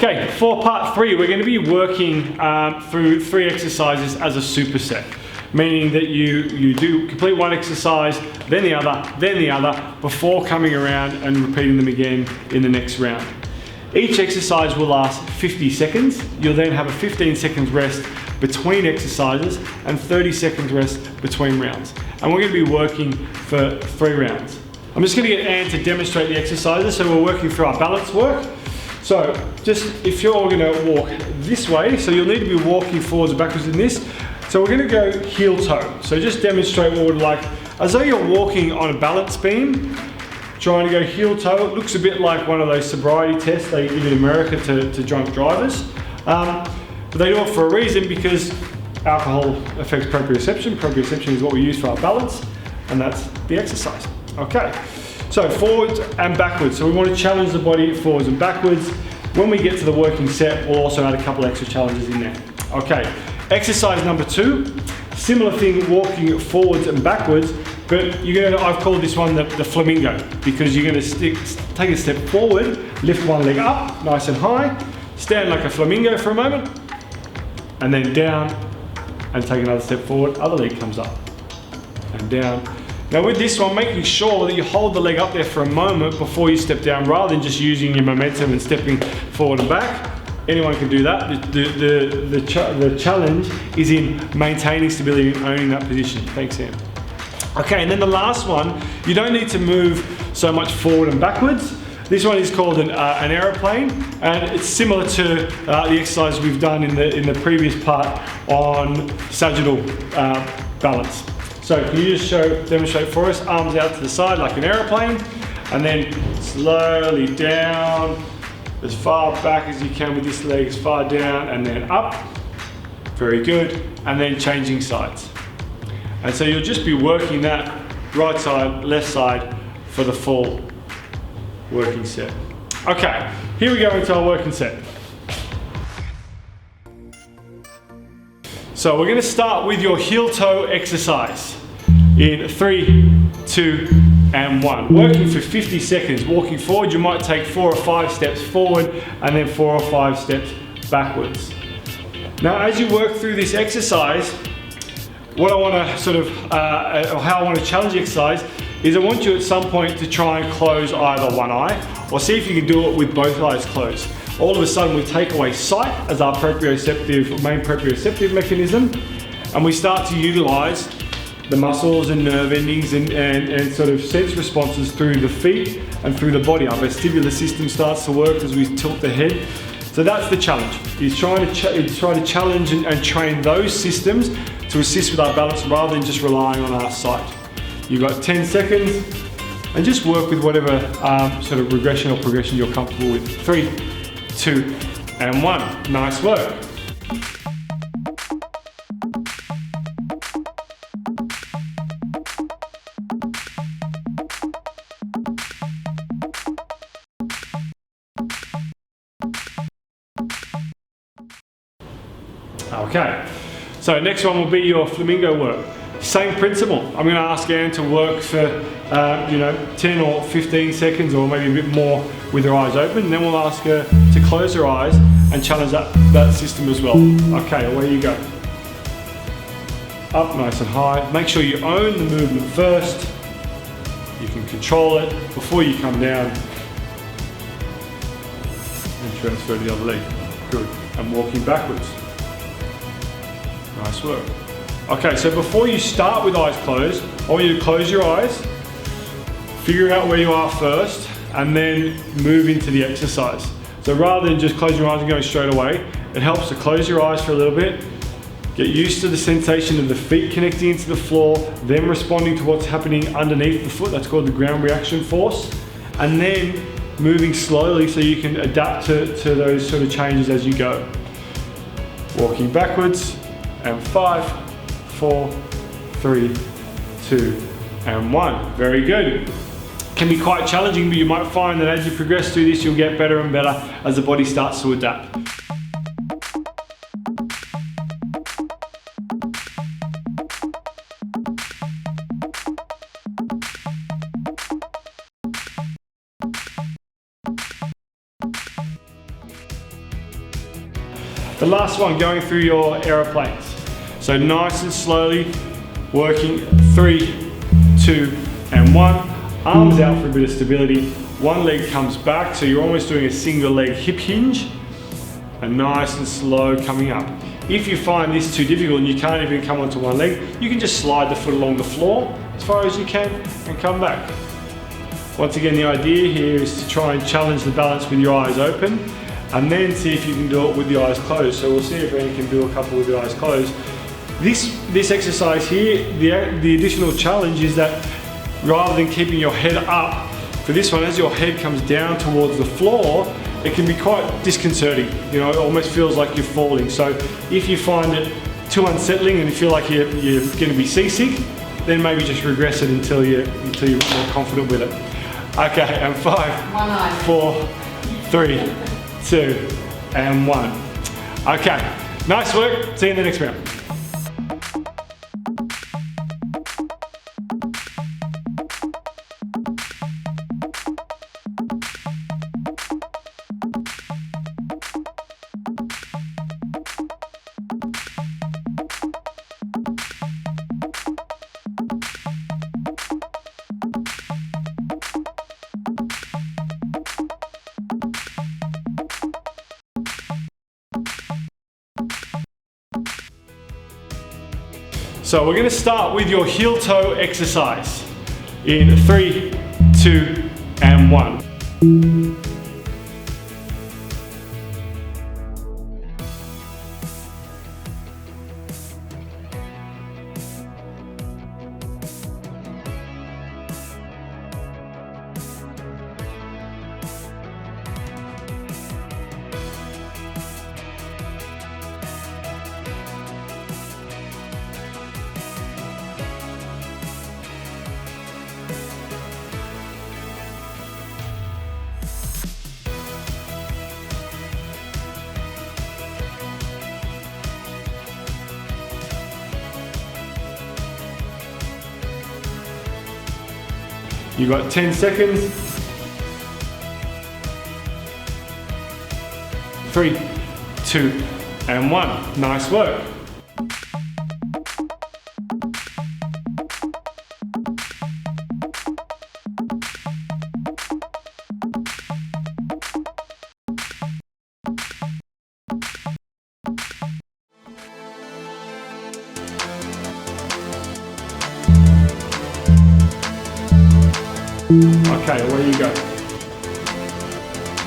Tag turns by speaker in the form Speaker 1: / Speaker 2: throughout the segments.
Speaker 1: Okay, for part 3, we're going to be working through 3 exercises as a superset, meaning that you do complete one exercise, then the other, before coming around and repeating them again in the next round. Each exercise will last 50 seconds. You'll then have a 15 seconds rest between exercises and 30 seconds rest between rounds. And we're going to be working for 3 rounds. I'm just going to get Anne to demonstrate the exercises. So we're working through our balance work. So just if you're going to walk this way, so you'll need to be walking forwards and backwards in this. So we're going to go heel toe. So just demonstrate what we'd like, as though you're walking on a balance beam, trying to go heel toe. It looks a bit like one of those sobriety tests they give in America to drunk drivers. But they do it for a reason, because alcohol affects proprioception. Proprioception is what we use for our balance, and that's the exercise. Okay, so forwards and backwards. So we want to challenge the body forwards and backwards. When we get to the working set, we'll also add a couple extra challenges in there. Okay, exercise number 2, similar thing, walking forwards and backwards, but I've called this one the flamingo, because you're going to take a step forward, lift one leg up nice and high, stand like a flamingo for a moment, and then down, and take another step forward, other leg comes up, and down. Now with this one, making sure that you hold the leg up there for a moment before you step down, rather than just using your momentum and stepping forward and back. Anyone can do that. The challenge is in maintaining stability and owning that position. Thanks, Sam. Okay, and then the last one, you don't need to move so much forward and backwards. This one is called an aeroplane, and it's similar to the exercise we've done in the previous part on sagittal balance. So can you just demonstrate for us, arms out to the side like an aeroplane, and then slowly down, as far back as you can with this leg, as far down, and then up. Very good, and then changing sides. And so you'll just be working that right side, left side for the full working set. Okay, here we go into our working set. So we're going to start with your heel toe exercise in 3, 2, and 1. Working for 50 seconds. Walking forward, you might take 4 or 5 steps forward and then 4 or 5 steps backwards. Now as you work through this exercise, what I want to how I want to challenge the exercise is I want you at some point to try and close either one eye, or see if you can do it with both eyes closed. All of a sudden we take away sight as our main proprioceptive mechanism, and we start to utilize the muscles and nerve endings and sort of sense responses through the feet and through the body. Our vestibular system starts to work as we tilt the head. So that's the challenge, is trying to challenge and train those systems to assist with our balance rather than just relying on our sight. You've got 10 seconds, and just work with whatever sort of regression or progression you're comfortable with. 3, 2, and 1. Nice work. Okay, so next one will be your flamingo work. Same principle. I'm going to ask Anne to work for 10 or 15 seconds, or maybe a bit more, with her eyes open. And then we'll ask her to close her eyes and challenge that system as well. Okay, away you go. Up nice and high. Make sure you own the movement first. You can control it before you come down. And transfer to the other leg. Good. And walking backwards. Nice work. Okay, so before you start with eyes closed, I want you to close your eyes, figure out where you are first, and then move into the exercise. So rather than just closing your eyes and going straight away, it helps to close your eyes for a little bit, get used to the sensation of the feet connecting into the floor, then responding to what's happening underneath the foot. That's called the ground reaction force, and then moving slowly so you can adapt to those sort of changes as you go. Walking backwards, and 5, 4, 3, 2, and 1. Very good. Can be quite challenging, but you might find that as you progress through this, you'll get better and better as the body starts to adapt. The last one, going through your aeroplanes. So nice and slowly, working 3, 2, and 1. Arms out for a bit of stability. One leg comes back, so you're almost doing a single leg hip hinge. And nice and slow coming up. If you find this too difficult and you can't even come onto one leg, you can just slide the foot along the floor as far as you can and come back. Once again, the idea here is to try and challenge the balance with your eyes open, and then see if you can do it with the eyes closed. So we'll see if Randy can do a couple with the eyes closed. This exercise here, the additional challenge is that rather than keeping your head up, for this one, as your head comes down towards the floor, it can be quite disconcerting. You know, it almost feels like you're falling. So if you find it too unsettling and you feel like you're going to be seasick, then maybe just regress it until you're more confident with it. Okay, and 5, 4, 3, 2, and 1. Okay, nice work. See you in the next round. So we're going to start with your heel toe exercise in 3, 2, and 1. You've got 10 seconds. 3, 2, and 1. Nice work. Okay, away you go.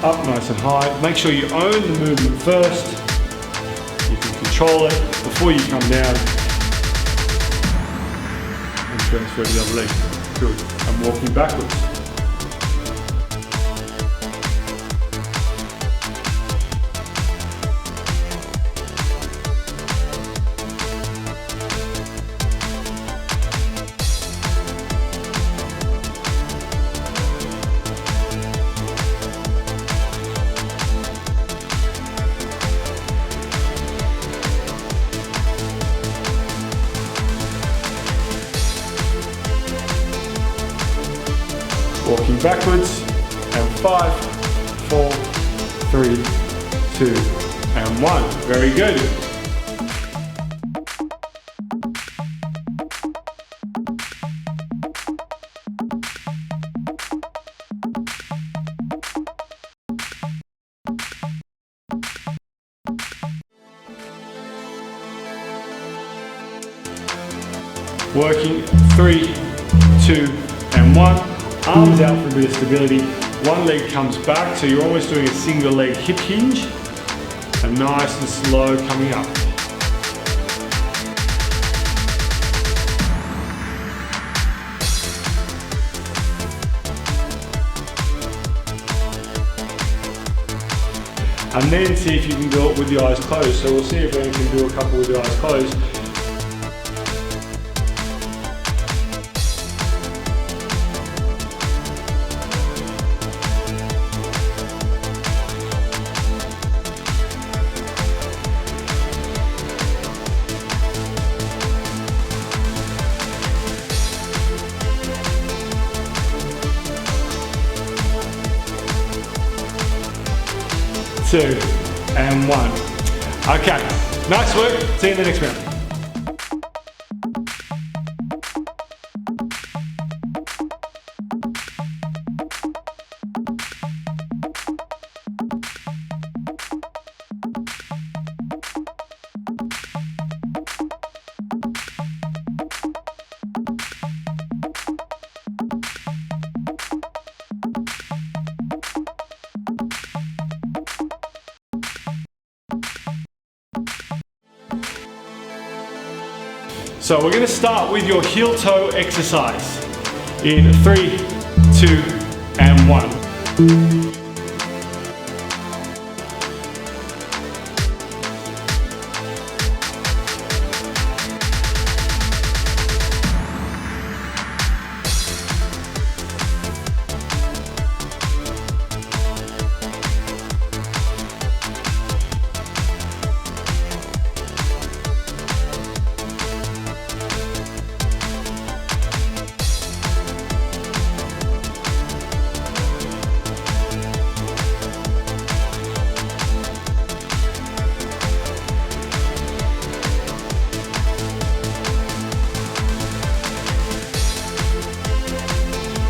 Speaker 1: Up nice and high. Make sure you own the movement first. You can control it before you come down. And transfer to the other leg. Good. I'm walking backwards. Walking backwards, and 5, 4, 3, 2, and 1. Very good. Working 3, 2, and 1. Arms out for a bit of stability. One leg comes back, so you're almost doing a single leg hip hinge. And nice and slow coming up. And then see if you can do it with the eyes closed. So we'll see if anyone can do a couple with the eyes closed. Two, and 1. Okay, nice work. See you in the next round. So we're going to start with your heel toe exercise in 3, 2, and 1.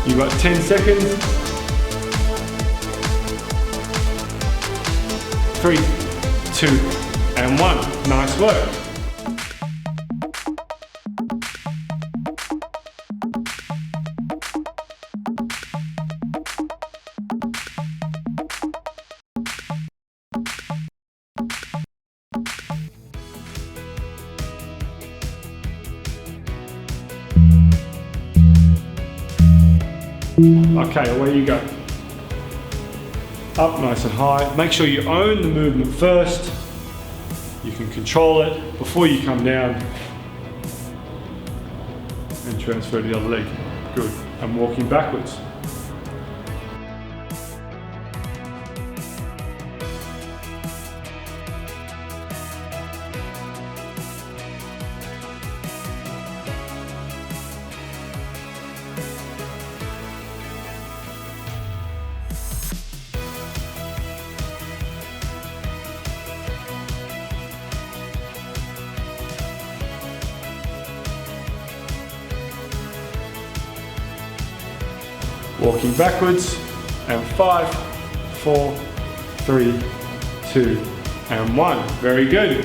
Speaker 1: You've got 10 seconds. 3, 2, and 1. Nice work. Okay, away you go. Up nice and high. Make sure you own the movement first. You can control it before you come down and transfer to the other leg. Good. And walking backwards. Walking backwards, and 5, 4, 3, 2, and 1. Very good.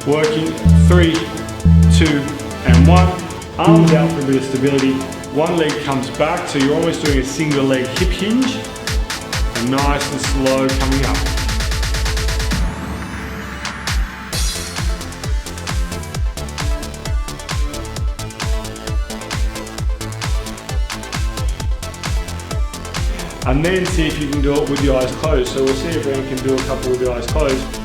Speaker 1: Working 3, 2, and 1. Arms out for a bit of stability. One leg comes back, so you're almost doing a single leg hip hinge. And nice and slow coming up. And then see if you can do it with your eyes closed. So we'll see if everyone can do a couple with your eyes closed.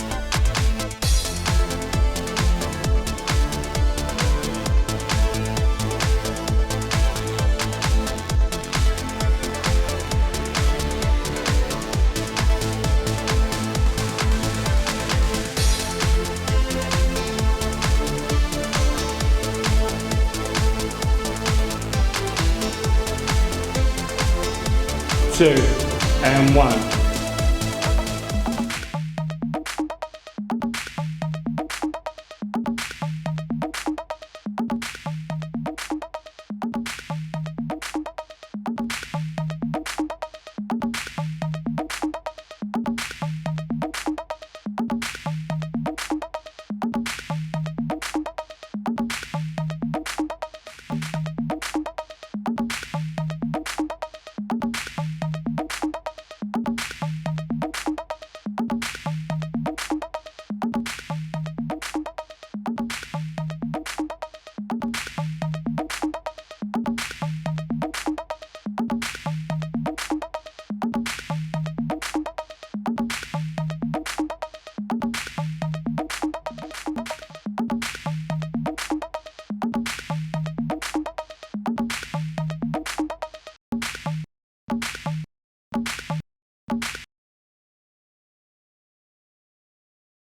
Speaker 1: Two, and 1.